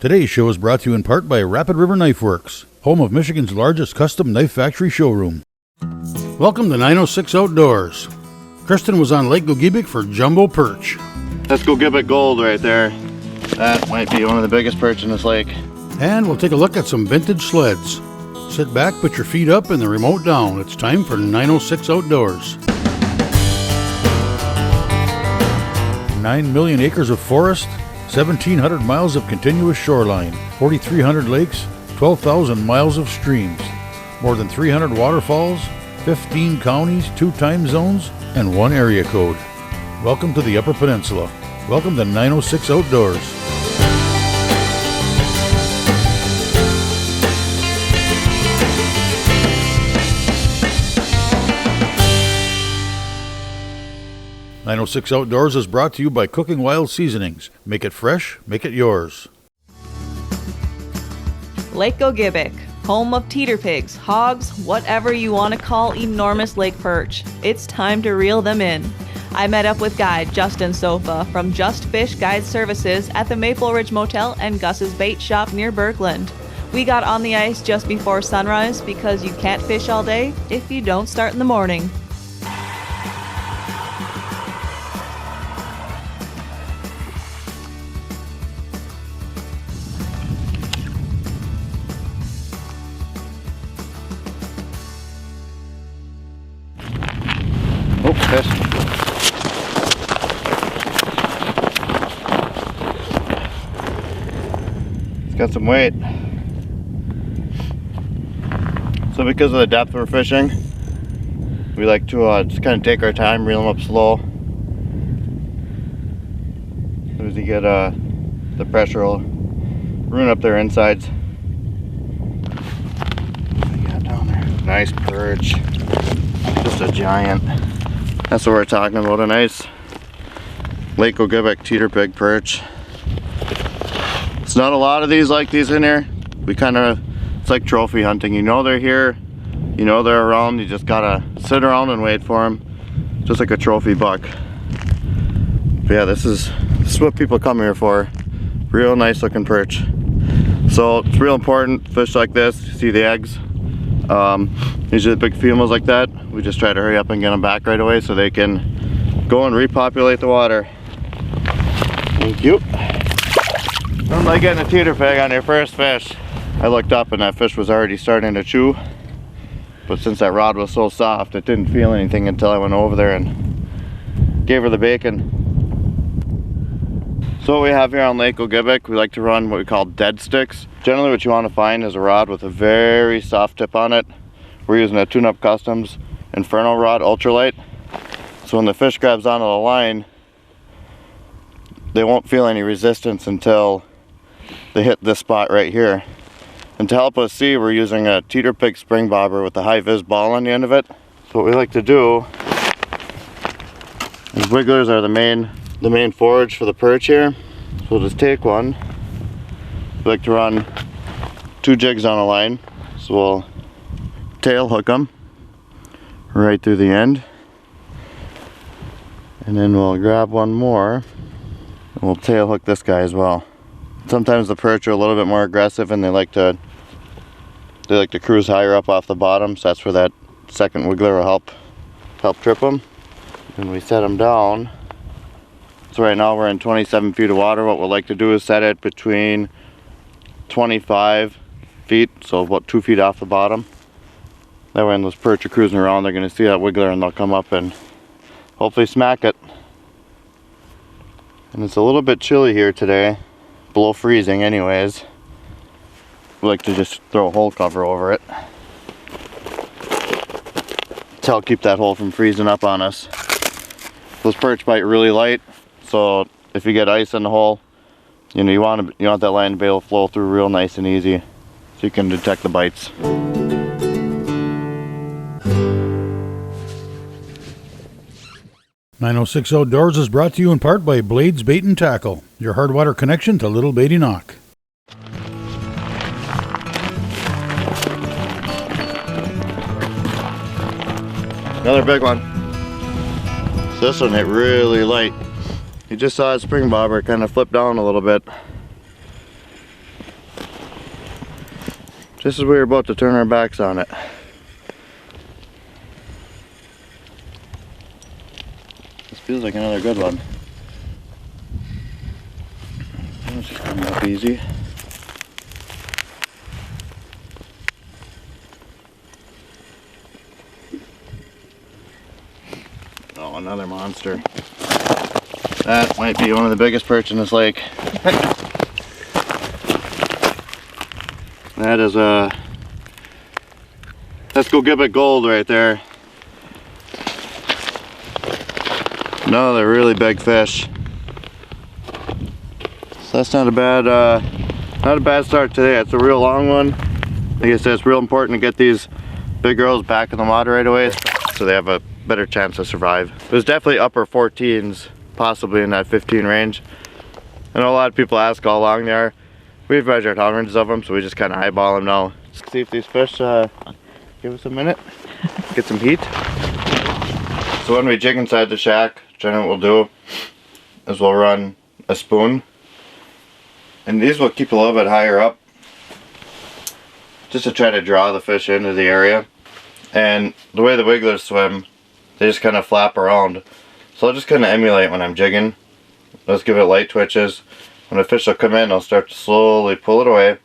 Today's show is brought to you in part by Rapid River Knife Works, home of Michigan's largest custom knife factory showroom. Welcome to 906 Outdoors. Kristen was on Lake Gogebic for jumbo perch. That's Gogebic gold right there. That might be one of the biggest perch in this lake. And we'll take a look at some vintage sleds. Sit back, put your feet up and the remote down. It's time for 906 Outdoors. 9 million acres of forest, 1,700 miles of continuous shoreline, 4,300 lakes, 12,000 miles of streams, more than 300 waterfalls, 15 counties, 2 time zones, and 1 area code. Welcome to the Upper Peninsula. Welcome to 906 Outdoors. .906 Outdoors is brought to you by Cooking Wild Seasonings. Make it fresh, make it yours. Lake Gogebic, home of teeter pigs, hogs, whatever you want to call enormous lake perch. It's time to reel them in. I met up with guide Justin Sofa from Just Fish Guide Services at the Maple Ridge Motel and Gus's Bait Shop near Berkland. We got on the ice just before sunrise because you can't fish all day if you don't start in the morning. Oh, fish. It's got some weight. So because of the depth we're fishing, we like to just kind of take our time, reel them up slow. As soon as you get the pressure will ruin up their insides. What do we got down there? Nice perch. Just a giant. That's what we're talking about, a nice Lake Gogebic teeter pig perch. It's not a lot of these like these in here. It's like trophy hunting. You know they're here, you know they're around, you just gotta sit around and wait for them. Just like a trophy buck. But yeah, this is what people come here for. Real nice looking perch. So it's real important, fish like this, you see the eggs. Usually the big females like that, we just try to hurry up and get them back right away so they can go and repopulate the water. Thank you. Nothing like getting a teeter pig on your first fish. I looked up and that fish was already starting to chew, but since that rod was so soft it didn't feel anything until I went over there and gave her the bacon. So what we have here on Lake Gogebic, we like to run what we call dead sticks. Generally what you want to find is a rod with a very soft tip on it. We're using a Tune Up Customs Inferno rod, ultralight. So when the fish grabs onto the line, they won't feel any resistance until they hit this spot right here. And to help us see, we're using a teeter pig spring bobber with a high vis ball on the end of it. So what we like to do is, wigglers are the main forage for the perch here. So we'll just take one. We like to run 2 jigs on a line. So we'll tail hook them right through the end. And then we'll grab one more and we'll tail hook this guy as well. Sometimes the perch are a little bit more aggressive and they like to cruise higher up off the bottom, so that's where that second wiggler will help trip them. And we set them down. So right now we're in 27 feet of water. What we'll like to do is set it between 25 feet, so about 2 feet off the bottom. That way when those perch are cruising around, they're going to see that wiggler and they'll come up and hopefully smack it. And it's a little bit chilly here today, below freezing anyways. We like to just throw a hole cover over it to help keep that hole from freezing up on us. Those perch bite really light, so if you get ice in the hole, you want that line to be able to flow through real nice and easy so you can detect the bites. 906 Outdoors is brought to you in part by Blades Bait and Tackle, your hardwater connection to Little Beatty Knock. Another big one. So this one hit really light. You just saw that spring bobber kind of flip down a little bit. Just as we were about to turn our backs on it. This feels like another good one. It's just coming up easy. Oh, another monster. That might be one of the biggest perch in this lake. That is that's Gogebic gold right there. Another really big fish. So that's not a bad start today. It's a real long one. Like I said, it's real important to get these big girls back in the water right away so they have a better chance to survive. There's definitely upper 14s, possibly in that 15 range. I know a lot of people ask how long they are. We've measured hundreds of them, so we just kind of eyeball them now. Let's see if these fish give us a minute, get some heat. So when we jig inside the shack, generally what we'll do is we'll run a spoon, and these will keep a little bit higher up, just to try to draw the fish into the area. And the way the wigglers swim, they just kind of flap around. So I'll just kind of emulate when I'm jigging. Let's give it light twitches. When the fish will come in, I'll start to slowly pull it away,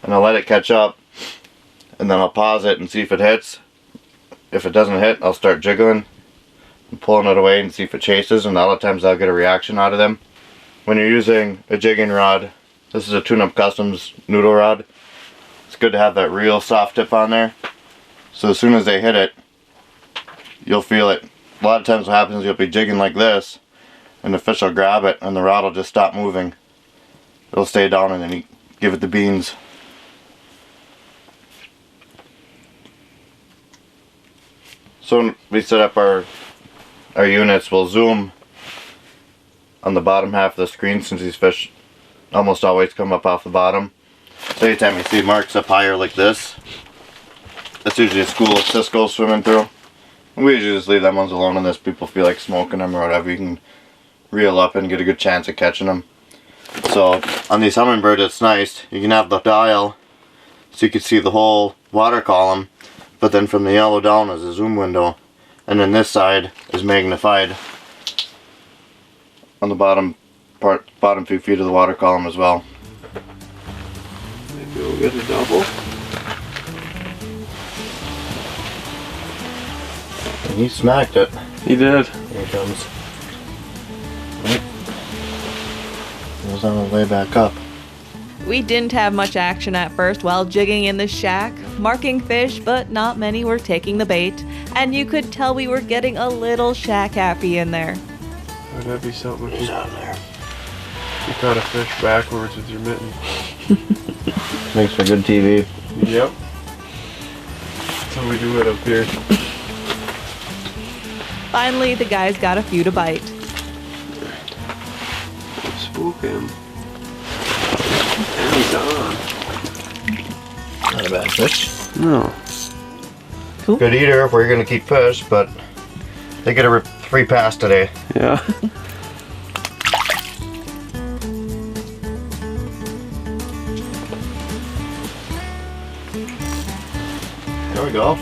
and I'll let it catch up, and then I'll pause it and see if it hits. If it doesn't hit, I'll start jiggling and pulling it away and see if it chases, and a lot of times I'll get a reaction out of them. When you're using a jigging rod, this is a Tune-Up Customs noodle rod. It's good to have that real soft tip on there, so as soon as they hit it, you'll feel it. A lot of times what happens is you'll be jigging like this, and the fish will grab it and the rod will just stop moving. It'll stay down, and then you give it the beans. So when we set up our units, we'll zoom on the bottom half of the screen, since these fish almost always come up off the bottom. So anytime you see marks up higher like this, that's usually a school of Cisco swimming through. We usually just leave them ones alone unless people feel like smoking them or whatever. You can reel up and get a good chance of catching them. So on these hummingbirds, it's nice. You can have the dial so you can see the whole water column, but then from the yellow down is a zoom window, and then this side is magnified on the bottom few feet of the water column as well. Maybe we'll get a double. And he smacked it. He did. Here he comes. He was on his way back up. We didn't have much action at first while jigging in the shack, marking fish, but not many were taking the bait, and you could tell we were getting a little shack happy in there. Would that be something if He's you, on there. you caught a fish backwards with your mitten? Makes for good TV. Yep. That's how we do it up here. Finally, the guys got a few to bite. Spook him. And he's on. Not a bad fish. No. Cool. Good eater if we're gonna keep fish, but they get a free pass today. Yeah. There we go.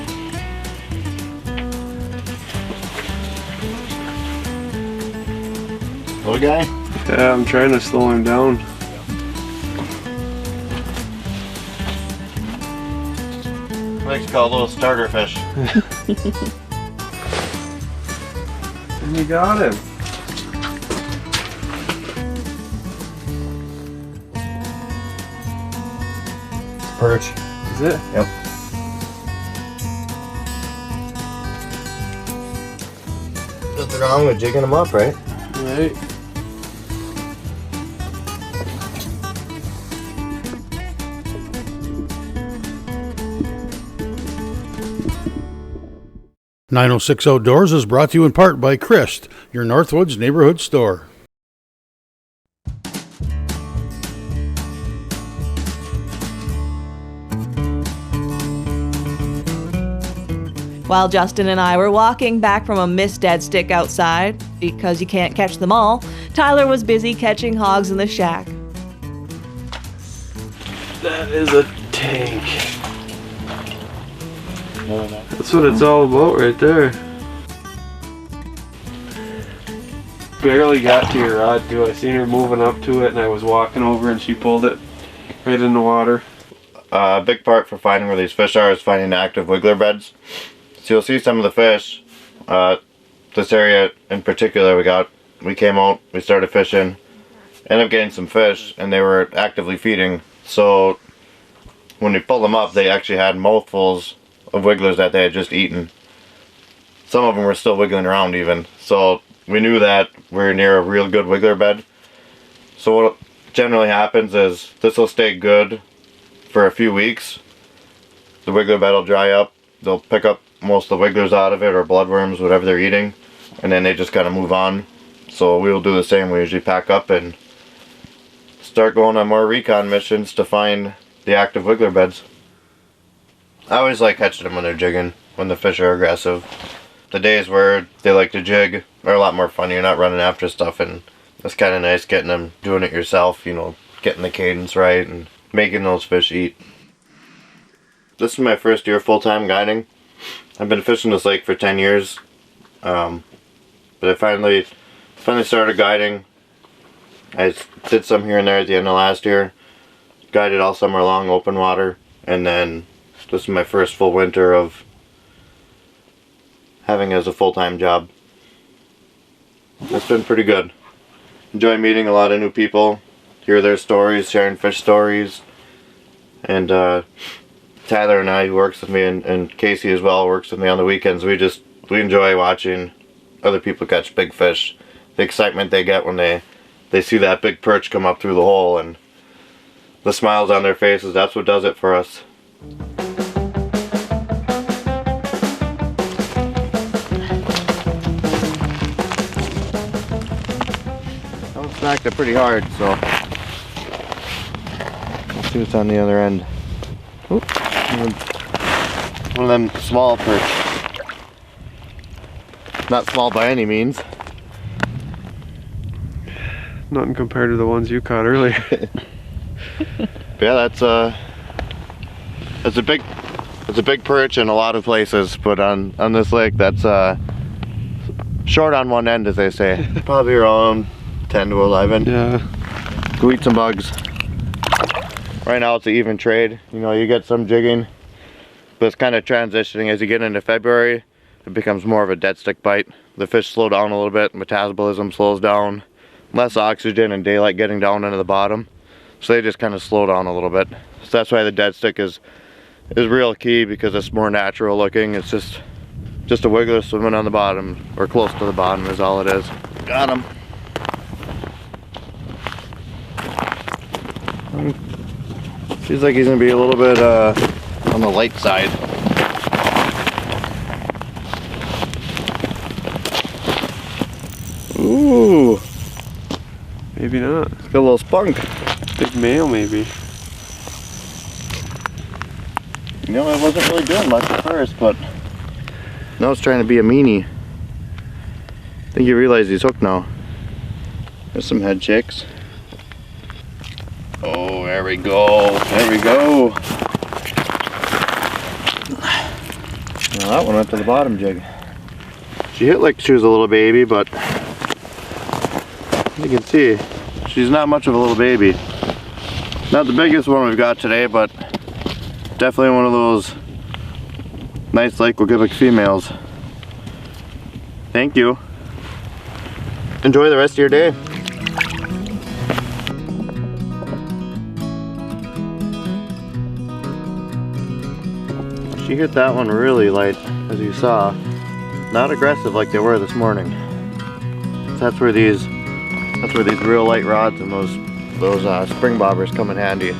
Little guy? Yeah, I'm trying to slow him down. I like to call a little starter fish. And you got him. Perch. Is it? Yep. Nothing wrong with jigging them up, right? Right. .906 Outdoors is brought to you in part by Christ, your Northwoods neighborhood store. While Justin and I were walking back from a missed dead stick outside, because you can't catch them all, Tyler was busy catching hogs in the shack. That is a tank. That's what it's all about right there. Barely got to your rod too. I seen her moving up to it and I was walking over and she pulled it right in the water. A big part for finding where these fish are is finding active wiggler beds. So you'll see some of the fish. This area in particular we came out, we started fishing, ended up getting some fish and they were actively feeding. So when we pulled them up, they actually had mouthfuls of wigglers that they had just eaten. Some of them were still wiggling around even. So we knew that we were near a real good wiggler bed. So what generally happens is this will stay good for a few weeks. The wiggler bed will dry up. They'll pick up most of the wigglers out of it or bloodworms, whatever they're eating, and then they just kind of move on. So we will do the same. We usually pack up and start going on more recon missions to find the active wiggler beds. I always like catching them when they're jigging, when the fish are aggressive. The days where they like to jig are a lot more fun. You're not running after stuff, and it's kind of nice getting them, doing it yourself, you know, getting the cadence right and making those fish eat. This is my first year full-time guiding. I've been fishing this lake for 10 years, but I finally started guiding. I did some here and there at the end of last year, guided all summer long, open water, and then this is my first full winter of having it as a full-time job. It's been pretty good. Enjoy meeting a lot of new people, hear their stories, sharing fish stories, and Tyler and I, who works with me, and Casey as well, works with me on the weekends. We enjoy watching other people catch big fish. The excitement they get when they see that big perch come up through the hole, and the smiles on their faces, that's what does it for us. I smacked it pretty hard, so let's see what's on the other end. Oop. One of them small perch. Not small by any means. Nothing compared to the ones you caught earlier. Yeah, that's a big perch in a lot of places, but on this lake, that's short on one end, as they say. Probably around 10 to 11. Yeah. Go eat some bugs. Right now it's an even trade. You know, you get some jigging, but it's kind of transitioning as you get into February. It becomes more of a dead stick bite. The fish slow down a little bit, metabolism slows down, less oxygen and daylight getting down into the bottom. So they just kind of slow down a little bit. So that's why the dead stick is real key, because it's more natural looking. It's just a wiggler swimming on the bottom, or close to the bottom is all it is. Got him. Seems like he's gonna be a little bit on the light side. Ooh. Maybe not. It's got a little spunk. Big male, maybe. You know, it wasn't really doing much at first, but now it's trying to be a meanie. I think you realize he's hooked now. There's some head shakes. Oh, there we go. There we go. Well, that one went to the bottom jig. She hit like she was a little baby, but you can see she's not much of a little baby. Not the biggest one we've got today, but definitely one of those nice Lake Gogebic females. Thank you. Enjoy the rest of your day. She hit that one really light, as you saw. Not aggressive like they were this morning. That's where these real light rods and those spring bobbers come in handy.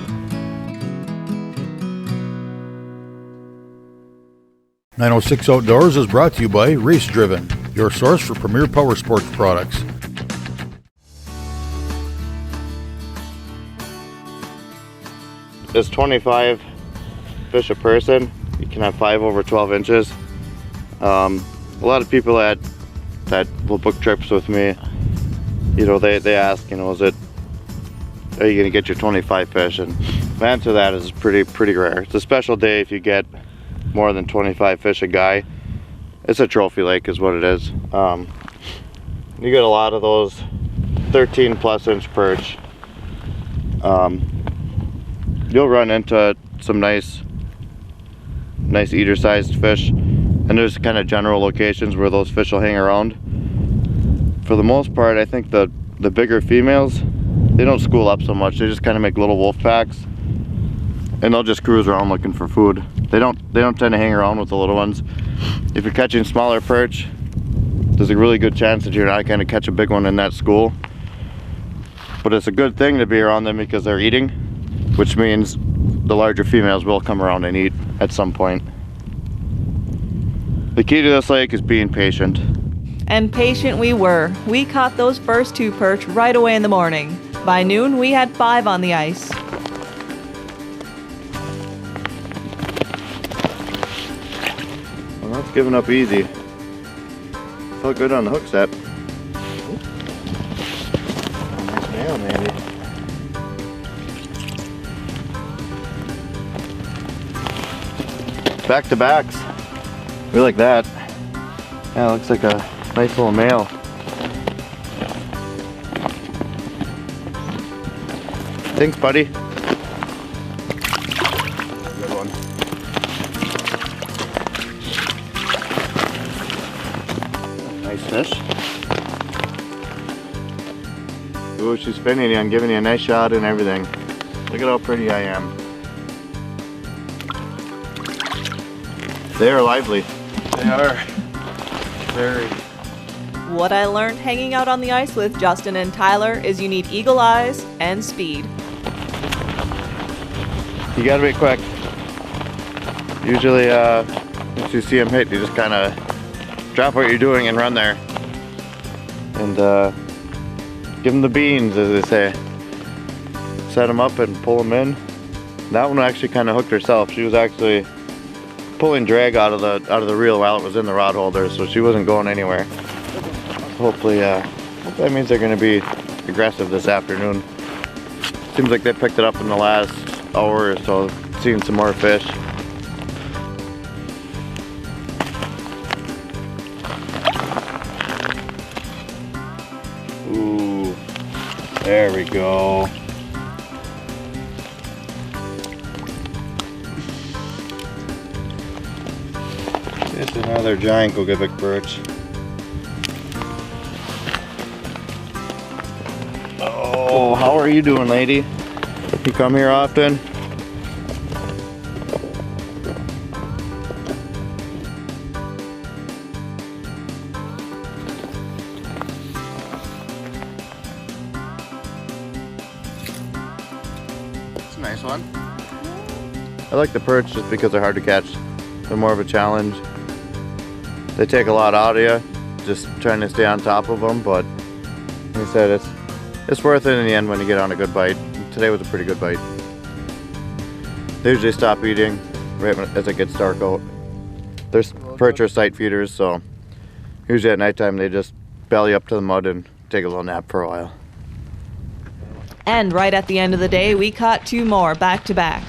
.906 Outdoors is brought to you by Race Driven, your source for premier power sports products. It's 25 fish a person. You can have 5 over 12 inches. A lot of people that will book trips with me, you know, they ask, you know, is are you gonna get your 25 fish? And the answer to that is pretty rare. It's a special day if you get more than 25 fish a guy. It's a trophy lake is what it is. You get a lot of those 13 plus inch perch. You'll run into some nice eater sized fish, and there's kind of general locations where those fish will hang around. For the most part, I think the bigger females, they don't school up so much. They just kind of make little wolf packs, and they'll just cruise around looking for food. They don't tend to hang around with the little ones. If you're catching smaller perch, there's a really good chance that you're not going to catch a big one in that school. But it's a good thing to be around them because they're eating, which means the larger females will come around and eat at some point. The key to this lake is being patient. And patient we were. We caught those first 2 perch right away in the morning. By noon, we had 5 on the ice. Well, that's giving up easy. Felt good on the hook set. Nice nail, maybe. Back to backs. We like that. Yeah, it looks like a nice little male. Thanks, buddy. Good one. Nice fish. Ooh, she's spinning you and giving you a nice shot and everything. Look at how pretty I am. They are lively. They are. Very. What I learned hanging out on the ice with Justin and Tyler is you need eagle eyes and speed. You gotta be quick. Usually, once you see them hit, you just kind of drop what you're doing and run there. And give them the beans, as they say. Set them up and pull them in. That one actually kind of hooked herself. She was actually pulling drag out of the reel while it was in the rod holder, so she wasn't going anywhere. Hopefully that means they're going to be aggressive this afternoon. Seems like they picked it up in the last hour or so, seeing some more fish. Ooh, there we go. Just another giant Gogebic perch. Oh, how are you doing, lady? You come here often? It's a nice one. I like the perch just because they're hard to catch. They're more of a challenge. They take a lot out of you, just trying to stay on top of them, but like I said, it's worth it in the end when you get on a good bite. Today was a pretty good bite. They usually stop eating right as it gets dark out. There's perch are sight feeders, so usually at nighttime they just belly up to the mud and take a little nap for a while. And right at the end of the day, we caught 2 more back to back.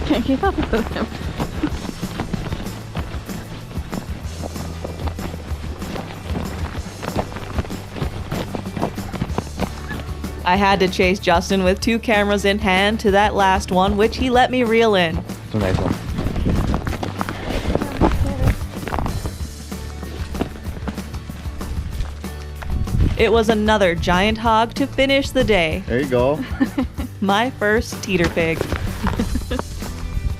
Can't keep up with him. I had to chase Justin with 2 cameras in hand to that last one, which he let me reel in. It's a nice one. It was another giant hog to finish the day. There you go. My first teeter pig.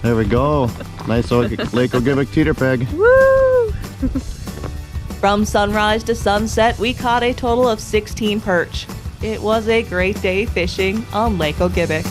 There we go. Nice old Lake Gogebic teeter pig. Woo! From sunrise to sunset, we caught a total of 16 perch. It was a great day fishing on Lake Gogebic.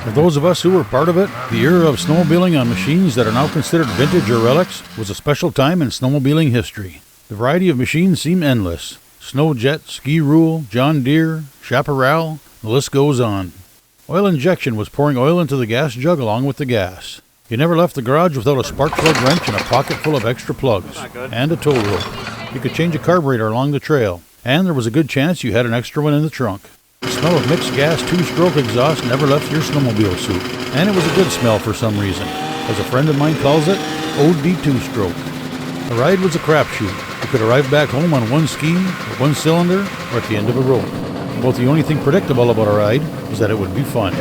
For those of us who were part of it, the era of snowmobiling on machines that are now considered vintage or relics was a special time in snowmobiling history. The variety of machines seem endless. Snowjet, Ski Rule, John Deere, Chaparral, the list goes on. Oil injection was pouring oil into the gas jug along with the gas. You never left the garage without a spark plug wrench and a pocket full of extra plugs, and a tow rope. You could change a carburetor along the trail, and there was a good chance you had an extra one in the trunk. The smell of mixed gas two-stroke exhaust never left your snowmobile suit, and it was a good smell for some reason. As a friend of mine calls it, OD two-stroke. The ride was a crapshoot. You could arrive back home on one scheme, with one cylinder, or at the end of a rope. About the only thing predictable about a ride was that it would be fun.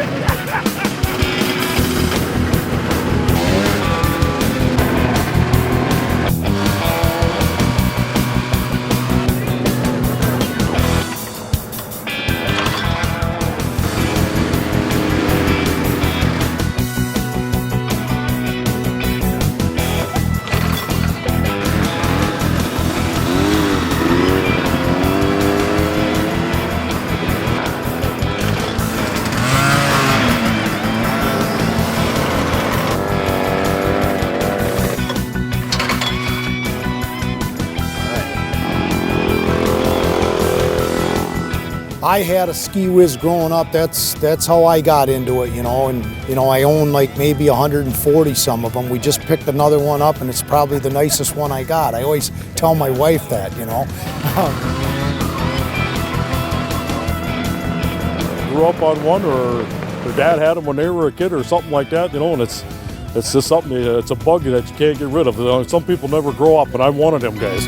I had a ski whiz growing up. That's how I got into it, you know. And you know, I own like maybe 140 some of them. We just picked another one up, and it's probably the nicest one I got. I always tell my wife that, you know. Grew up on one, or their dad had them when they were a kid, or something like that, you know. And it's just something. It's a bug that you can't get rid of. You know, some people never grow up, but I'm one of them guys.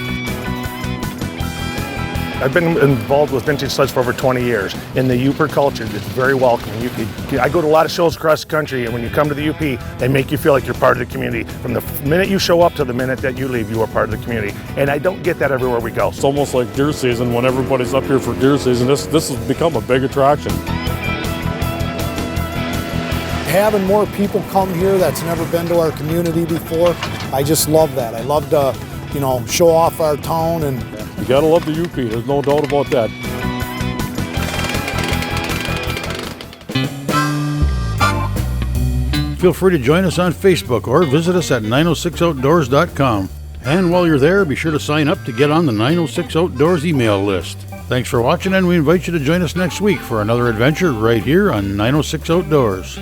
I've been involved with vintage sleds for over 20 years. In the Uper culture, it's very welcoming. I go to a lot of shows across the country, and when you come to the UP, they make you feel like you're part of the community. From the minute you show up to the minute that you leave, you are part of the community. And I don't get that everywhere we go. It's almost like deer season. When everybody's up here for deer season, this has become a big attraction. Having more people come here that's never been to our community before, I just love that. I love to, you know, show off our town. And you gotta love the UP, there's no doubt about that. Feel free to join us on Facebook or visit us at 906outdoors.com. And while you're there, be sure to sign up to get on the 906 Outdoors email list. Thanks for watching, and we invite you to join us next week for another adventure right here on 906 Outdoors.